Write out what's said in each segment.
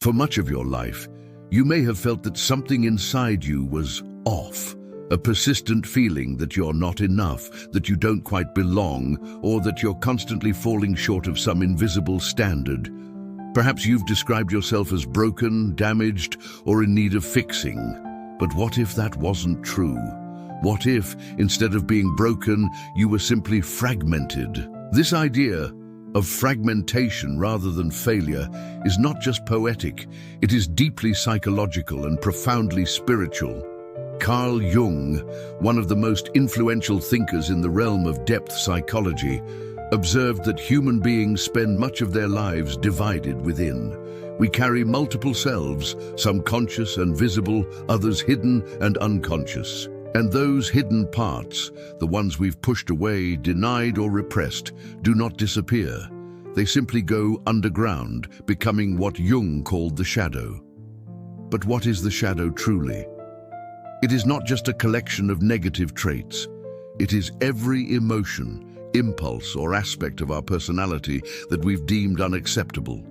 For much of your life, you may have felt that something inside you was off, a persistent feeling that you're not enough, that you don't quite belong, or that you're constantly falling short of some invisible standard. Perhaps you've described yourself as broken, damaged, or in need of fixing. But what if that wasn't true? What if, instead of being broken, you were simply fragmented? This idea of fragmentation rather than failure is not just poetic, it is deeply psychological and profoundly spiritual. Carl Jung, one of the most influential thinkers in the realm of depth psychology, observed that human beings spend much of their lives divided within. We carry multiple selves, some conscious and visible, others hidden and unconscious. And those hidden parts, the ones we've pushed away, denied or repressed, do not disappear. They simply go underground, becoming what Jung called the shadow. But what is the shadow truly? It is not just a collection of negative traits. It is every emotion, impulse, or aspect of our personality that we've deemed unacceptable.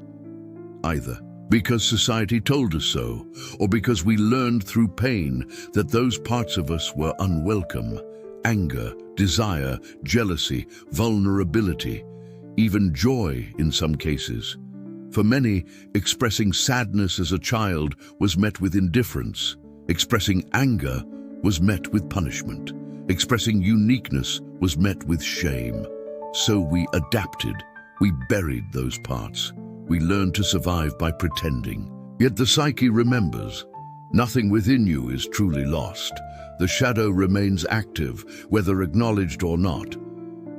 Either because society told us so, or because we learned through pain that those parts of us were unwelcome. Anger, desire, jealousy, vulnerability, even joy in some cases. For many, expressing sadness as a child was met with indifference. Expressing anger was met with punishment. Expressing uniqueness was met with shame. So we adapted. We buried those parts. We learned to survive by pretending. Yet the psyche remembers. Nothing within you is truly lost. The shadow remains active, whether acknowledged or not.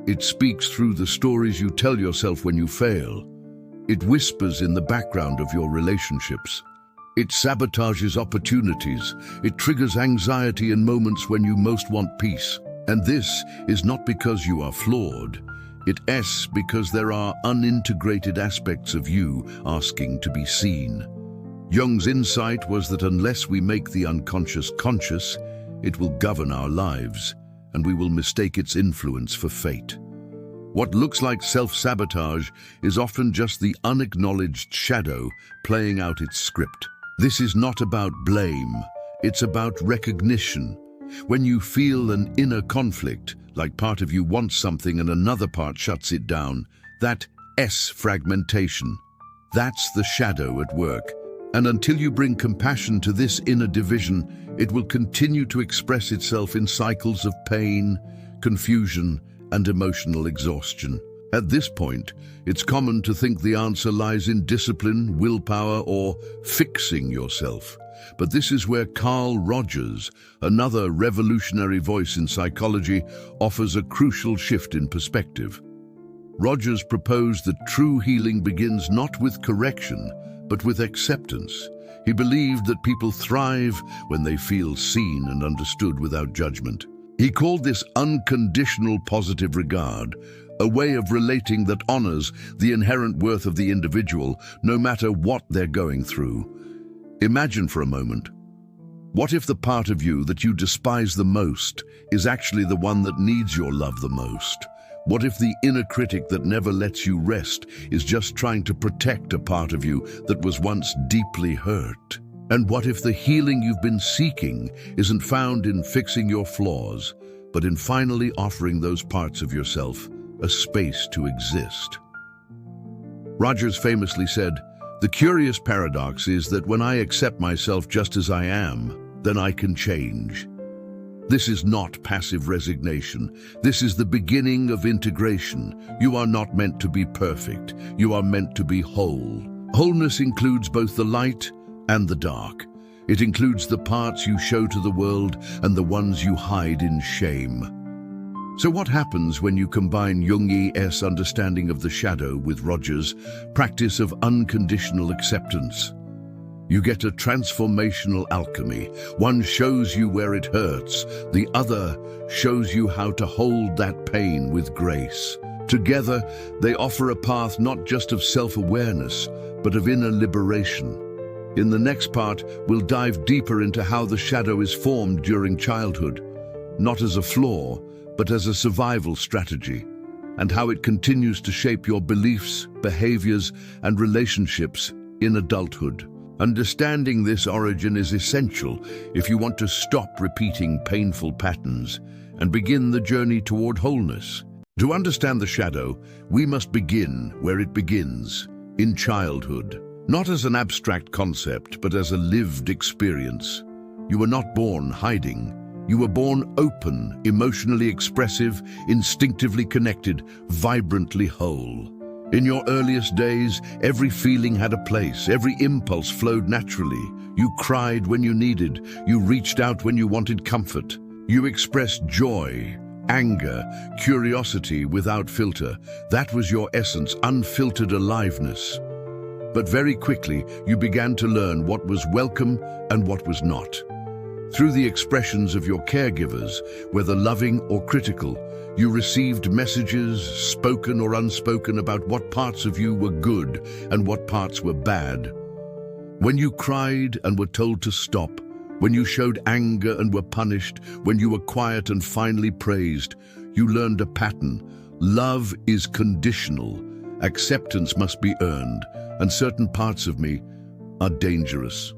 It speaks through the stories you tell yourself when you fail. It whispers in the background of your relationships. It sabotages opportunities. It triggers anxiety in moments when you most want peace. And this is not because you are flawed. It's because there are unintegrated aspects of you asking to be seen. Jung's insight was that unless we make the unconscious conscious, it will govern our lives, and we will mistake its influence for fate. What looks like self-sabotage is often just the unacknowledged shadow playing out its script. This is not about blame, it's about recognition. When you feel an inner conflict, like part of you wants something and another part shuts it down, that's fragmentation. That's the shadow at work. And until you bring compassion to this inner division, it will continue to express itself in cycles of pain, confusion, and emotional exhaustion. At this point, it's common to think the answer lies in discipline, willpower, or fixing yourself. But this is where Carl Rogers, another revolutionary voice in psychology, offers a crucial shift in perspective. Rogers proposed that true healing begins not with correction, but with acceptance. He believed that people thrive when they feel seen and understood without judgment. He called this unconditional positive regard, a way of relating that honors the inherent worth of the individual, no matter what they're going through. Imagine for a moment, what if the part of you that you despise the most is actually the one that needs your love the most? What if the inner critic that never lets you rest is just trying to protect a part of you that was once deeply hurt? And what if the healing you've been seeking isn't found in fixing your flaws, but in finally offering those parts of yourself a space to exist? Rogers famously said, "The curious paradox is that when I accept myself just as I am, then I can change." This is not passive resignation. This is the beginning of integration. You are not meant to be perfect. You are meant to be whole. Wholeness includes both the light and the dark. It includes the parts you show to the world and the ones you hide in shame. So what happens when you combine Jung's understanding of the shadow with Rogers' practice of unconditional acceptance? You get a transformational alchemy. One shows you where it hurts, the other shows you how to hold that pain with grace. Together, they offer a path not just of self-awareness, but of inner liberation. In the next part, we'll dive deeper into how the shadow is formed during childhood, not as a flaw, but as a survival strategy, and how it continues to shape your beliefs, behaviors, and relationships in adulthood. Understanding this origin is essential if you want to stop repeating painful patterns and begin the journey toward wholeness. To understand the shadow, we must begin where it begins, in childhood. Not as an abstract concept, but as a lived experience. You were not born hiding. You were born open, emotionally expressive, instinctively connected, vibrantly whole. In your earliest days, every feeling had a place, every impulse flowed naturally. You cried when you needed, you reached out when you wanted comfort. You expressed joy, anger, curiosity without filter. That was your essence, unfiltered aliveness. But very quickly, you began to learn what was welcome and what was not. Through the expressions of your caregivers, whether loving or critical, you received messages, spoken or unspoken, about what parts of you were good and what parts were bad. When you cried and were told to stop, when you showed anger and were punished, when you were quiet and finally praised, you learned a pattern. Love is conditional. Acceptance must be earned, and certain parts of me are dangerous.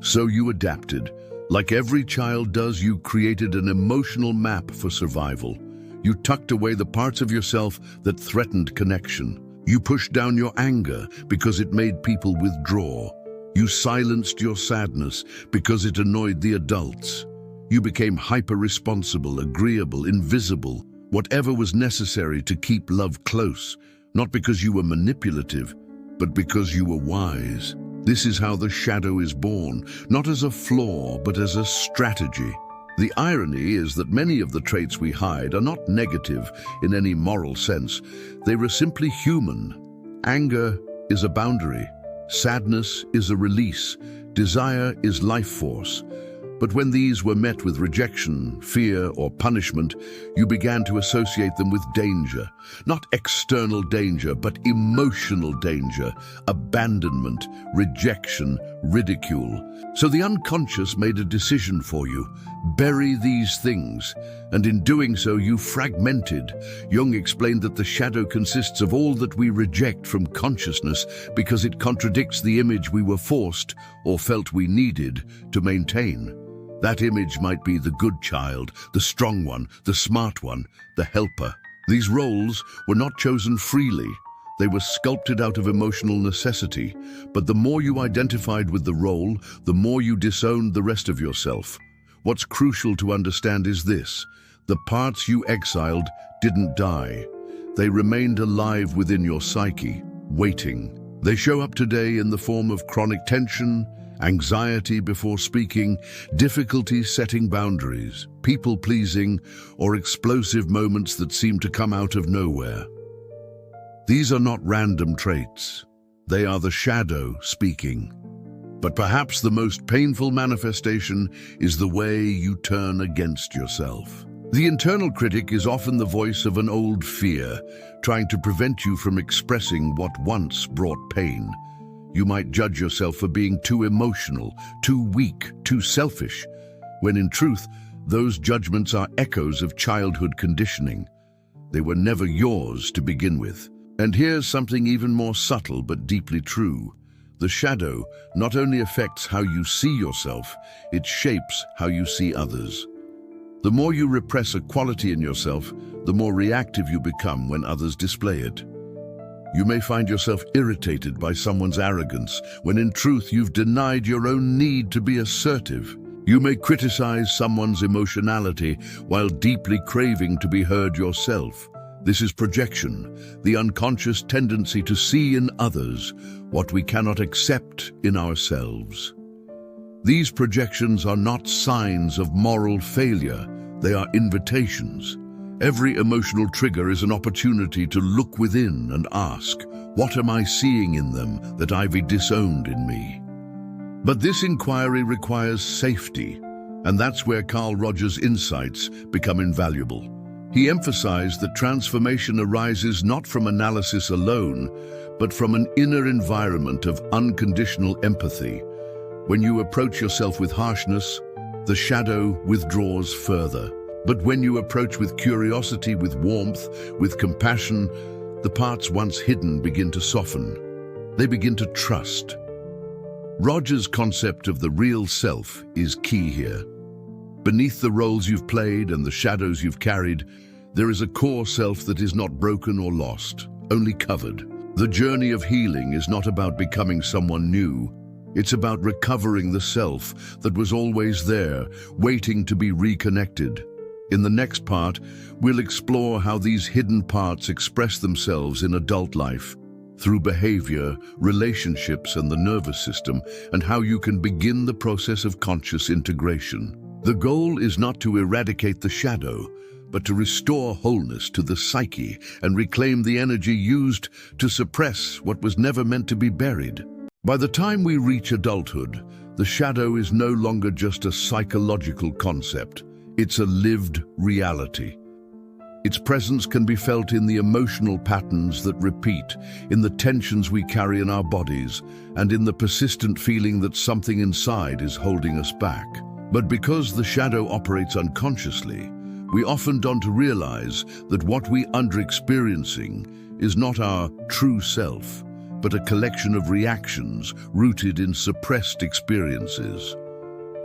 So you adapted. Like every child does, you created an emotional map for survival. You tucked away the parts of yourself that threatened connection. You pushed down your anger because it made people withdraw. You silenced your sadness because it annoyed the adults. You became hyper-responsible, agreeable, invisible, whatever was necessary to keep love close, not because you were manipulative, but because you were wise. This is how the shadow is born, not as a flaw, but as a strategy. The irony is that many of the traits we hide are not negative in any moral sense. They were simply human. Anger is a boundary. Sadness is a release. Desire is life force. But when these were met with rejection, fear, or punishment, you began to associate them with danger. Not external danger, but emotional danger, abandonment, rejection, ridicule. So the unconscious made a decision for you. Bury these things. And in doing so, you fragmented. Jung explained that the shadow consists of all that we reject from consciousness because it contradicts the image we were forced or felt we needed to maintain. That image might be the good child, the strong one, the smart one, the helper. These roles were not chosen freely. They were sculpted out of emotional necessity. But the more you identified with the role, the more you disowned the rest of yourself. What's crucial to understand is this: the parts you exiled didn't die. They remained alive within your psyche, waiting. They show up today in the form of chronic tension, anxiety before speaking, difficulty setting boundaries, people-pleasing, or explosive moments that seem to come out of nowhere. These are not random traits. They are the shadow speaking. But perhaps the most painful manifestation is the way you turn against yourself. The internal critic is often the voice of an old fear, trying to prevent you from expressing what once brought pain. You might judge yourself for being too emotional, too weak, too selfish, when in truth, those judgments are echoes of childhood conditioning. They were never yours to begin with. And here's something even more subtle but deeply true. The shadow not only affects how you see yourself, it shapes how you see others. The more you repress a quality in yourself, the more reactive you become when others display it. You may find yourself irritated by someone's arrogance, when in truth you've denied your own need to be assertive. You may criticize someone's emotionality while deeply craving to be heard yourself. This is projection, the unconscious tendency to see in others what we cannot accept in ourselves. These projections are not signs of moral failure, they are invitations. Every emotional trigger is an opportunity to look within and ask, what am I seeing in them that I've disowned in me? But this inquiry requires safety, and that's where Carl Rogers' insights become invaluable. He emphasized that transformation arises not from analysis alone, but from an inner environment of unconditional empathy. When you approach yourself with harshness, the shadow withdraws further. But when you approach with curiosity, with warmth, with compassion, the parts once hidden begin to soften. They begin to trust. Roger's concept of the real self is key here. Beneath the roles you've played and the shadows you've carried, there is a core self that is not broken or lost, only covered. The journey of healing is not about becoming someone new. It's about recovering the self that was always there, waiting to be reconnected. In the next part, we'll explore how these hidden parts express themselves in adult life, through behavior, relationships, and the nervous system, and how you can begin the process of conscious integration. The goal is not to eradicate the shadow, but to restore wholeness to the psyche and reclaim the energy used to suppress what was never meant to be buried. By the time we reach adulthood, the shadow is no longer just a psychological concept. It's a lived reality. Its presence can be felt in the emotional patterns that repeat, in the tensions we carry in our bodies, and in the persistent feeling that something inside is holding us back. But because the shadow operates unconsciously, we often don't realize that what we are experiencing is not our true self, but a collection of reactions rooted in suppressed experiences.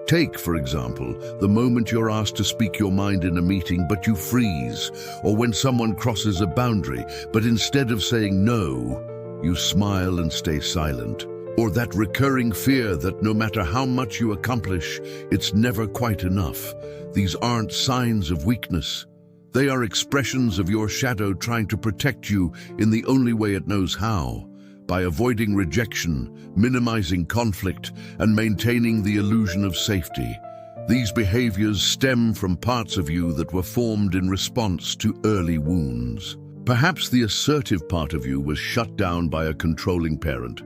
Take, for example, the moment you're asked to speak your mind in a meeting but you freeze, or when someone crosses a boundary, but instead of saying no, you smile and stay silent. Or that recurring fear that no matter how much you accomplish, it's never quite enough. These aren't signs of weakness. They are expressions of your shadow trying to protect you in the only way it knows how, by avoiding rejection, minimizing conflict, and maintaining the illusion of safety. These behaviors stem from parts of you that were formed in response to early wounds. Perhaps the assertive part of you was shut down by a controlling parent.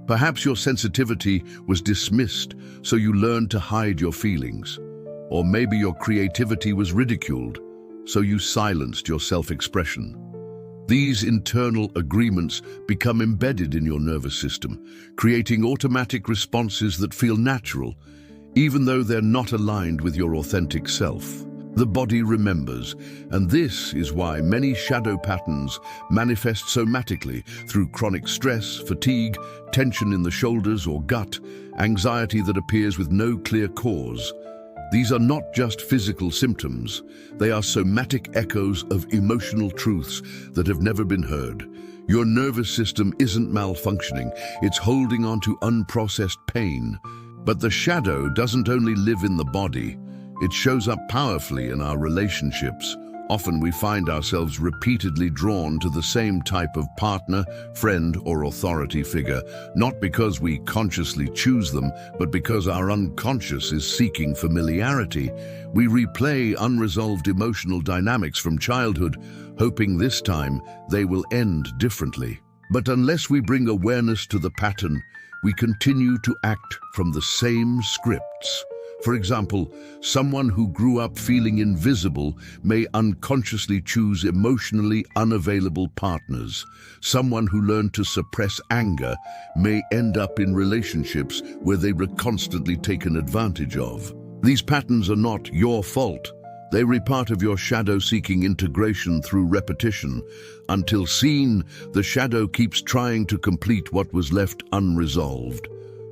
Perhaps your sensitivity was dismissed, so you learned to hide your feelings. Or maybe your creativity was ridiculed, so you silenced your self-expression. These internal agreements become embedded in your nervous system, creating automatic responses that feel natural, even though they're not aligned with your authentic self. The body remembers, and this is why many shadow patterns manifest somatically through chronic stress, fatigue, tension in the shoulders or gut, anxiety that appears with no clear cause. These are not just physical symptoms, they are somatic echoes of emotional truths that have never been heard. Your nervous system isn't malfunctioning, it's holding on to unprocessed pain. But the shadow doesn't only live in the body, it shows up powerfully in our relationships. Often we find ourselves repeatedly drawn to the same type of partner, friend, or authority figure, not because we consciously choose them, but because our unconscious is seeking familiarity. We replay unresolved emotional dynamics from childhood, hoping this time they will end differently. But unless we bring awareness to the pattern, we continue to act from the same scripts. For example, someone who grew up feeling invisible may unconsciously choose emotionally unavailable partners. Someone who learned to suppress anger may end up in relationships where they were constantly taken advantage of. These patterns are not your fault. They are part of your shadow seeking integration through repetition. Until seen, the shadow keeps trying to complete what was left unresolved.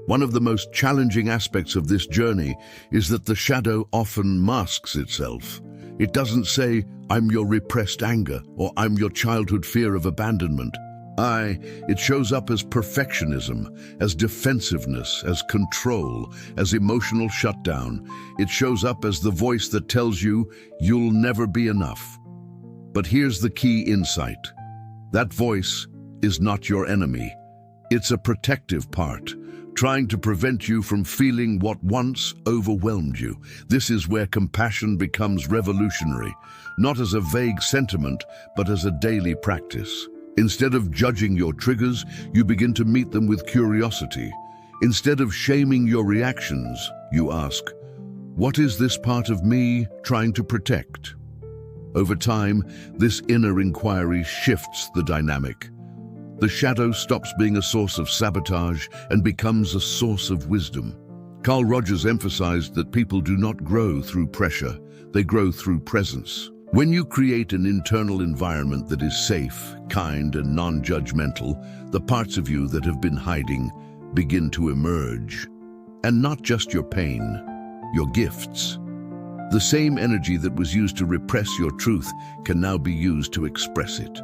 One of the most challenging aspects of this journey is that the shadow often masks itself. It doesn't say, "I'm your repressed anger," or "I'm your childhood fear of abandonment." It shows up as perfectionism, as defensiveness, as control, as emotional shutdown. It shows up as the voice that tells you, "You'll never be enough." But here's the key insight. That voice is not your enemy. It's a protective part, trying to prevent you from feeling what once overwhelmed you. This is where compassion becomes revolutionary, not as a vague sentiment, but as a daily practice. Instead of judging your triggers, you begin to meet them with curiosity. Instead of shaming your reactions, you ask, "What is this part of me trying to protect?" Over time, this inner inquiry shifts the dynamic. The shadow stops being a source of sabotage and becomes a source of wisdom. Carl Rogers emphasized that people do not grow through pressure, they grow through presence. When you create an internal environment that is safe, kind, and non-judgmental, the parts of you that have been hiding begin to emerge. And not just your pain, your gifts. The same energy that was used to repress your truth can now be used to express it.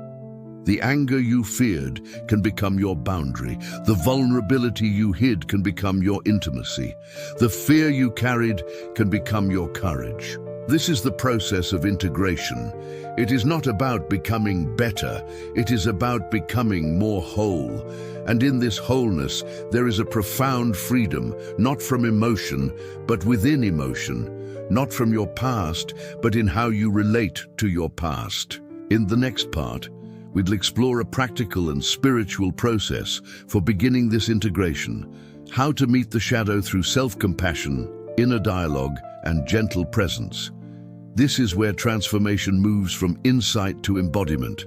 The anger you feared can become your boundary. The vulnerability you hid can become your intimacy. The fear you carried can become your courage. This is the process of integration. It is not about becoming better. It is about becoming more whole. And in this wholeness, there is a profound freedom, not from emotion, but within emotion. Not from your past, but in how you relate to your past. In the next part, we'll explore a practical and spiritual process for beginning this integration, how to meet the shadow through self-compassion, inner dialogue, and gentle presence. This is where transformation moves from insight to embodiment,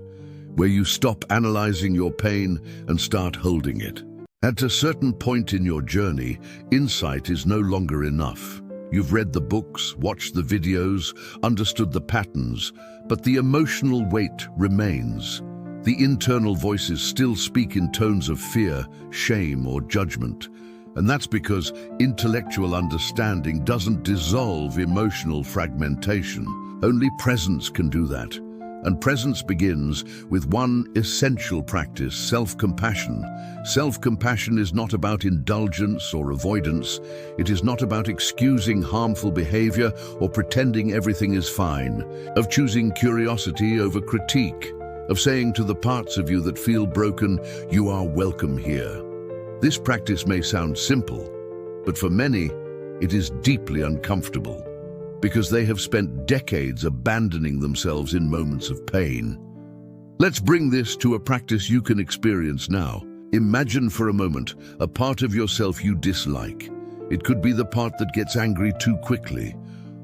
where you stop analyzing your pain and start holding it. At a certain point in your journey, insight is no longer enough. You've read the books, watched the videos, understood the patterns, but the emotional weight remains. The internal voices still speak in tones of fear, shame, or judgment. And that's because intellectual understanding doesn't dissolve emotional fragmentation. Only presence can do that. And presence begins with one essential practice, self-compassion. Self-compassion is not about indulgence or avoidance. It is not about excusing harmful behavior or pretending everything is fine, of choosing curiosity over critique, of saying to the parts of you that feel broken, you are welcome here. This practice may sound simple, but for many, it is deeply uncomfortable because they have spent decades abandoning themselves in moments of pain. Let's bring this to a practice you can experience now. Imagine for a moment a part of yourself you dislike. It could be the part that gets angry too quickly,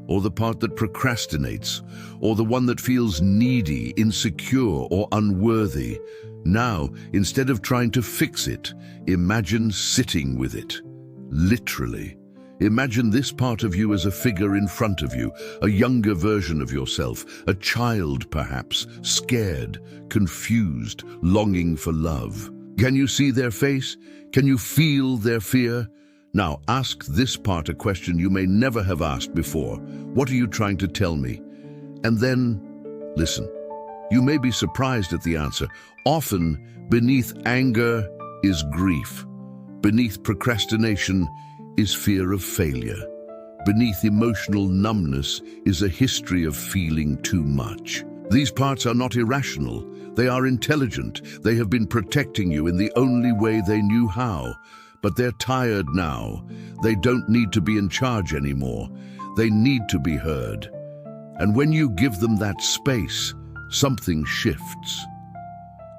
or the part that procrastinates, or the one that feels needy, insecure, or unworthy. Now, instead of trying to fix it, imagine sitting with it. Literally. Imagine this part of you as a figure in front of you, a younger version of yourself, a child perhaps, scared, confused, longing for love. Can you see their face? Can you feel their fear? Now ask this part a question you may never have asked before. What are you trying to tell me? And then, listen. You may be surprised at the answer. Often, beneath anger is grief. Beneath procrastination is fear of failure. Beneath emotional numbness is a history of feeling too much. These parts are not irrational. They are intelligent. They have been protecting you in the only way they knew how. But they're tired now. They don't need to be in charge anymore. They need to be heard. And when you give them that space, something shifts.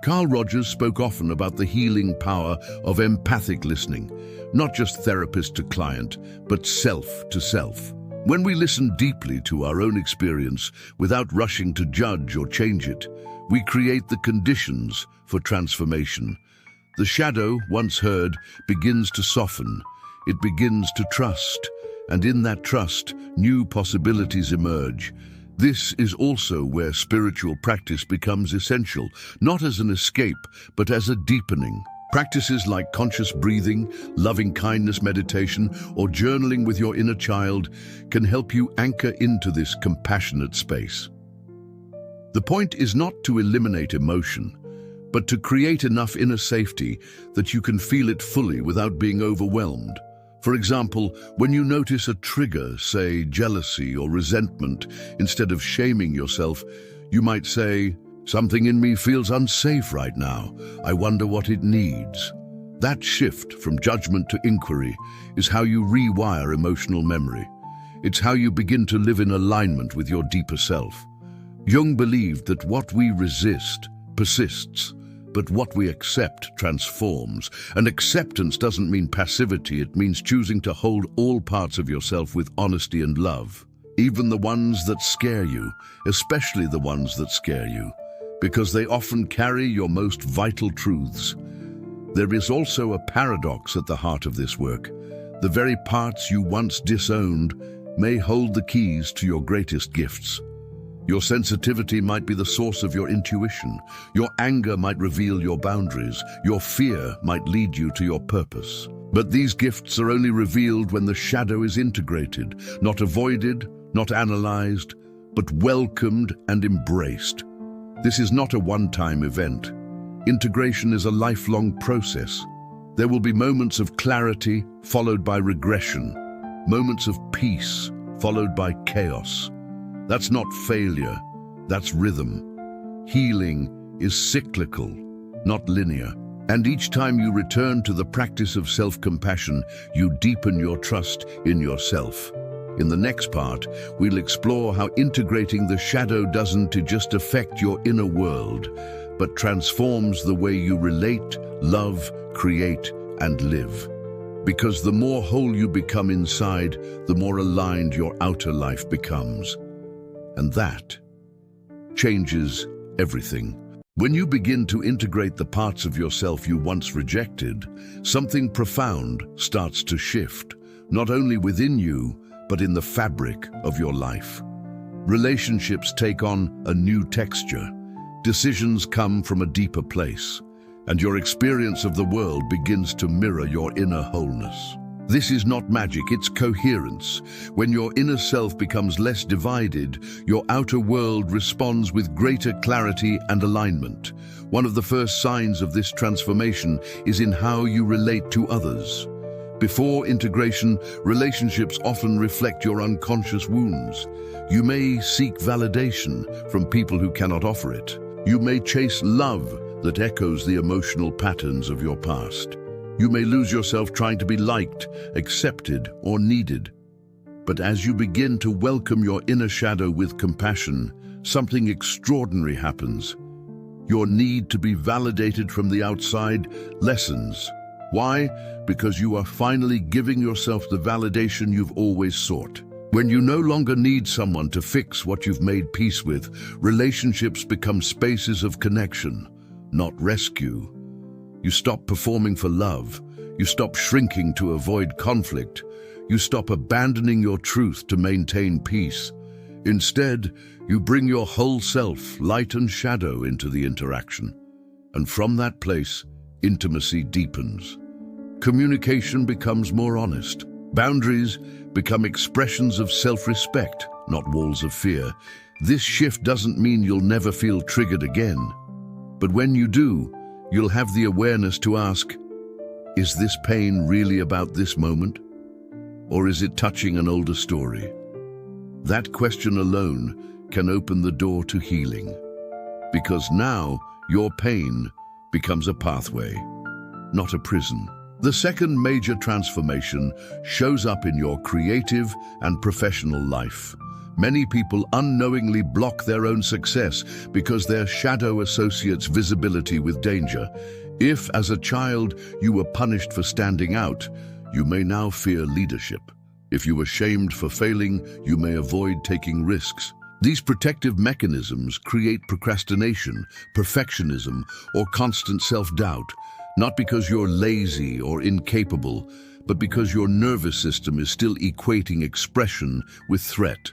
Carl Rogers spoke often about the healing power of empathic listening, not just therapist to client, but self to self. When we listen deeply to our own experience without rushing to judge or change it, we create the conditions for transformation. The shadow, once heard, begins to soften. It begins to trust, and in that trust, new possibilities emerge. This is also where spiritual practice becomes essential, not as an escape, but as a deepening. Practices like conscious breathing, loving kindness meditation, or journaling with your inner child can help you anchor into this compassionate space. The point is not to eliminate emotion, but to create enough inner safety that you can feel it fully without being overwhelmed. For example, when you notice a trigger, say jealousy or resentment, instead of shaming yourself, you might say, "Something in me feels unsafe right now. I wonder what it needs." That shift from judgment to inquiry is how you rewire emotional memory. It's how you begin to live in alignment with your deeper self. Jung believed that what we resist persists, but what we accept transforms. And acceptance doesn't mean passivity, it means choosing to hold all parts of yourself with honesty and love. Even the ones that scare you, especially the ones that scare you, because they often carry your most vital truths. There is also a paradox at the heart of this work. The very parts you once disowned may hold the keys to your greatest gifts. Your sensitivity might be the source of your intuition. Your anger might reveal your boundaries. Your fear might lead you to your purpose. But these gifts are only revealed when the shadow is integrated, not avoided, not analyzed, but welcomed and embraced. This is not a one-time event. Integration is a lifelong process. There will be moments of clarity followed by regression, moments of peace followed by chaos. That's not failure, that's rhythm. Healing is cyclical, not linear. And each time you return to the practice of self-compassion, you deepen your trust in yourself. In the next part, we'll explore how integrating the shadow doesn't just affect your inner world, but transforms the way you relate, love, create, and live. Because the more whole you become inside, the more aligned your outer life becomes. And that changes everything. When you begin to integrate the parts of yourself you once rejected, something profound starts to shift, not only within you, but in the fabric of your life. Relationships take on a new texture. Decisions come from a deeper place, and your experience of the world begins to mirror your inner wholeness. This is not magic, it's coherence. When your inner self becomes less divided, your outer world responds with greater clarity and alignment. One of the first signs of this transformation is in how you relate to others. Before integration, relationships often reflect your unconscious wounds. You may seek validation from people who cannot offer it. You may chase love that echoes the emotional patterns of your past. You may lose yourself trying to be liked, accepted, or needed. But as you begin to welcome your inner shadow with compassion, something extraordinary happens. Your need to be validated from the outside lessens. Why? Because you are finally giving yourself the validation you've always sought. When you no longer need someone to fix what you've made peace with, relationships become spaces of connection, not rescue. You stop performing for love. You stop shrinking to avoid conflict. You stop abandoning your truth to maintain peace. Instead, you bring your whole self, light and shadow, into the interaction. And from that place, intimacy deepens. Communication becomes more honest. Boundaries become expressions of self-respect, not walls of fear. This shift doesn't mean you'll never feel triggered again. But when you do, you'll have the awareness to ask, is this pain really about this moment? Or is it touching an older story? That question alone can open the door to healing. Because now your pain becomes a pathway, not a prison. The second major transformation shows up in your creative and professional life. Many people unknowingly block their own success because their shadow associates visibility with danger. If, as a child, you were punished for standing out, you may now fear leadership. If you were shamed for failing, you may avoid taking risks. These protective mechanisms create procrastination, perfectionism, or constant self-doubt, not because you're lazy or incapable, but because your nervous system is still equating expression with threat.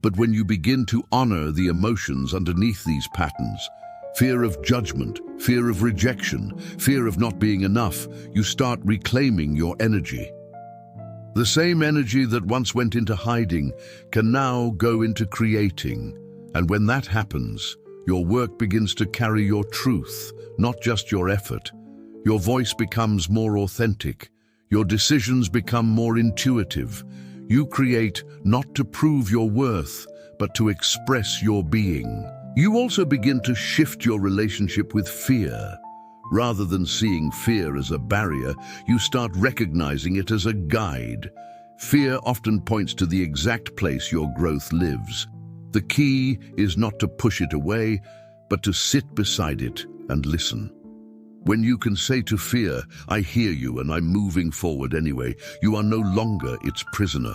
But when you begin to honor the emotions underneath these patterns, fear of judgment, fear of rejection, fear of not being enough, you start reclaiming your energy. The same energy that once went into hiding can now go into creating. And when that happens, your work begins to carry your truth, not just your effort. Your voice becomes more authentic. Your decisions become more intuitive. You create not to prove your worth, but to express your being. You also begin to shift your relationship with fear. Rather than seeing fear as a barrier, you start recognizing it as a guide. Fear often points to the exact place your growth lives. The key is not to push it away, but to sit beside it and listen. When you can say to fear, I hear you and I'm moving forward anyway, you are no longer its prisoner.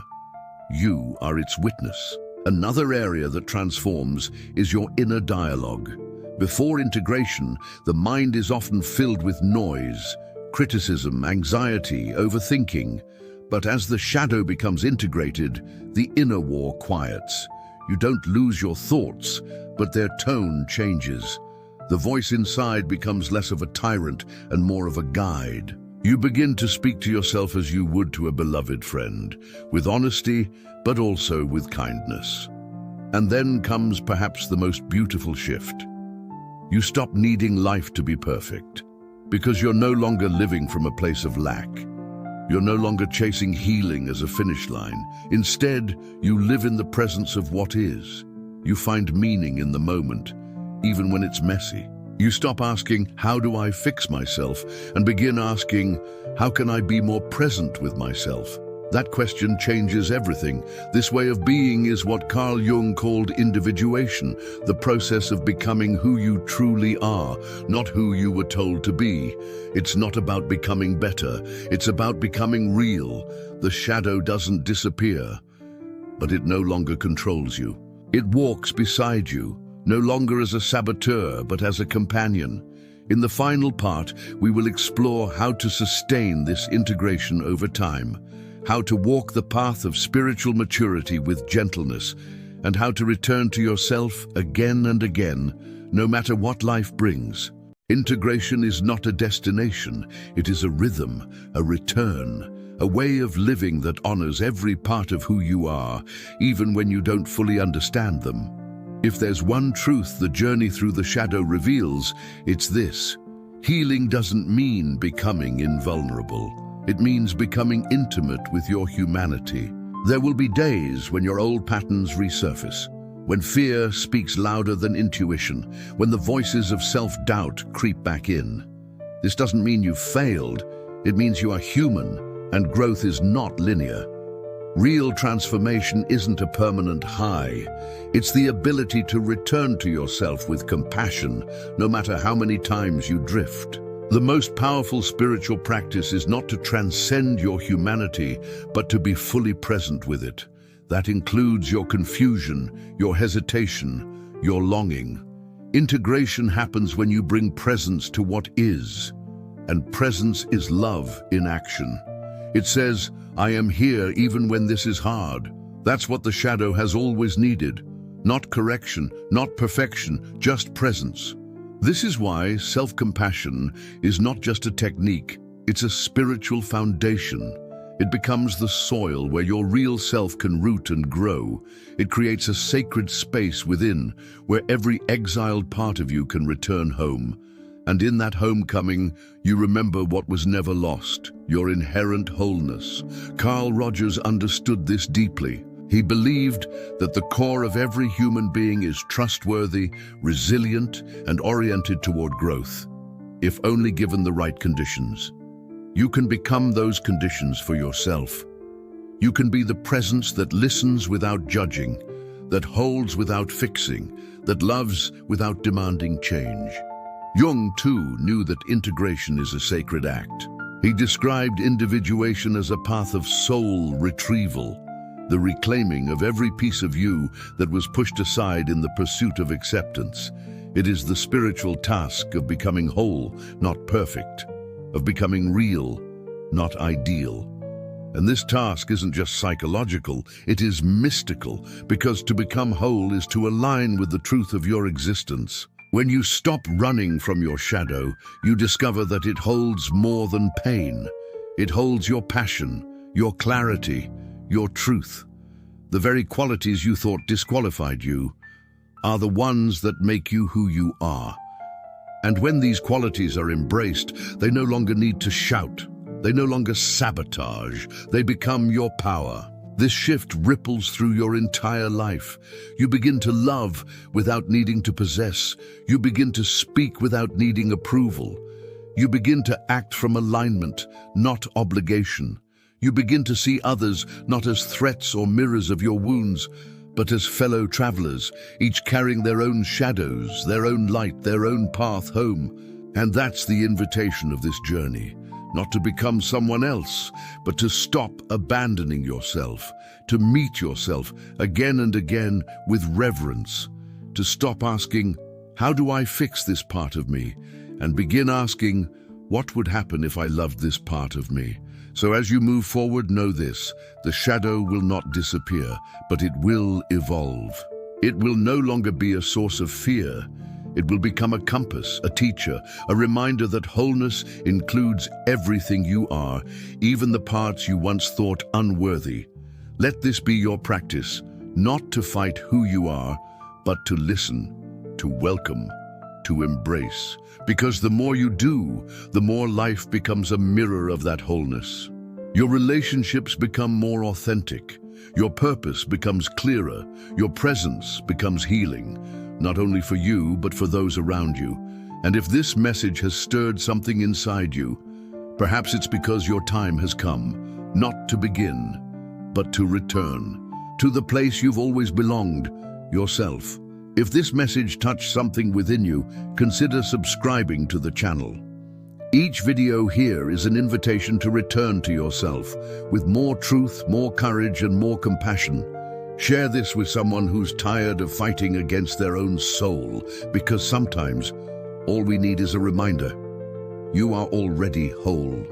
You are its witness. Another area that transforms is your inner dialogue. Before integration, the mind is often filled with noise, criticism, anxiety, overthinking. But as the shadow becomes integrated, the inner war quiets. You don't lose your thoughts, but their tone changes. The voice inside becomes less of a tyrant and more of a guide. You begin to speak to yourself as you would to a beloved friend, with honesty, but also with kindness. And then comes perhaps the most beautiful shift. You stop needing life to be perfect, because you're no longer living from a place of lack. You're no longer chasing healing as a finish line. Instead, you live in the presence of what is. You find meaning in the moment, even when it's messy. You stop asking, how do I fix myself, and begin asking, how can I be more present with myself? That question changes everything. This way of being is what Carl Jung called individuation, the process of becoming who you truly are, not who you were told to be. It's not about becoming better, it's about becoming real. The shadow doesn't disappear, but it no longer controls you. It walks beside you, no longer as a saboteur, but as a companion. In the final part, we will explore how to sustain this integration over time, how to walk the path of spiritual maturity with gentleness, and how to return to yourself again and again, no matter what life brings. Integration is not a destination, it is a rhythm, a return, a way of living that honors every part of who you are, even when you don't fully understand them. If there's one truth the journey through the shadow reveals, it's this: healing doesn't mean becoming invulnerable. It means becoming intimate with your humanity. There will be days when your old patterns resurface, when fear speaks louder than intuition, when the voices of self-doubt creep back in. This doesn't mean you've failed, it means you are human, and growth is not linear. Real transformation isn't a permanent high. It's the ability to return to yourself with compassion, no matter how many times you drift. The most powerful spiritual practice is not to transcend your humanity, but to be fully present with it. That includes your confusion, your hesitation, your longing. Integration happens when you bring presence to what is, and presence is love in action. It says, I am here even when this is hard. That's what the shadow has always needed. Not correction, not perfection, just presence. This is why self-compassion is not just a technique, it's a spiritual foundation. It becomes the soil where your real self can root and grow. It creates a sacred space within, where every exiled part of you can return home. And in that homecoming, you remember what was never lost, your inherent wholeness. Carl Rogers understood this deeply. He believed that the core of every human being is trustworthy, resilient, and oriented toward growth, if only given the right conditions. You can become those conditions for yourself. You can be the presence that listens without judging, that holds without fixing, that loves without demanding change. Jung, too, knew that integration is a sacred act. He described individuation as a path of soul retrieval, the reclaiming of every piece of you that was pushed aside in the pursuit of acceptance. It is the spiritual task of becoming whole, not perfect, of becoming real, not ideal. And this task isn't just psychological, it is mystical, because to become whole is to align with the truth of your existence. When you stop running from your shadow, you discover that it holds more than pain. It holds your passion, your clarity, your truth. The very qualities you thought disqualified you are the ones that make you who you are. And when these qualities are embraced, they no longer need to shout. They no longer sabotage. They become your power. This shift ripples through your entire life. You begin to love without needing to possess. You begin to speak without needing approval. You begin to act from alignment, not obligation. You begin to see others not as threats or mirrors of your wounds, but as fellow travelers, each carrying their own shadows, their own light, their own path home. And that's the invitation of this journey. Not to become someone else, but to stop abandoning yourself, to meet yourself again and again with reverence, to stop asking, how do I fix this part of me? And begin asking, what would happen if I loved this part of me? So as you move forward, know this: the shadow will not disappear, but it will evolve. It will no longer be a source of fear. It will become a compass, a teacher, a reminder that wholeness includes everything you are, even the parts you once thought unworthy. Let this be your practice, not to fight who you are, but to listen, to welcome, to embrace. Because the more you do, the more life becomes a mirror of that wholeness. Your relationships become more authentic. Your purpose becomes clearer. Your presence becomes healing, not only for you, but for those around you. And if this message has stirred something inside you, perhaps it's because your time has come, not to begin, but to return to the place you've always belonged, yourself. If this message touched something within you, consider subscribing to the channel. Each video here is an invitation to return to yourself with more truth, more courage, and more compassion. Share this with someone who's tired of fighting against their own soul, because sometimes all we need is a reminder. You are already whole.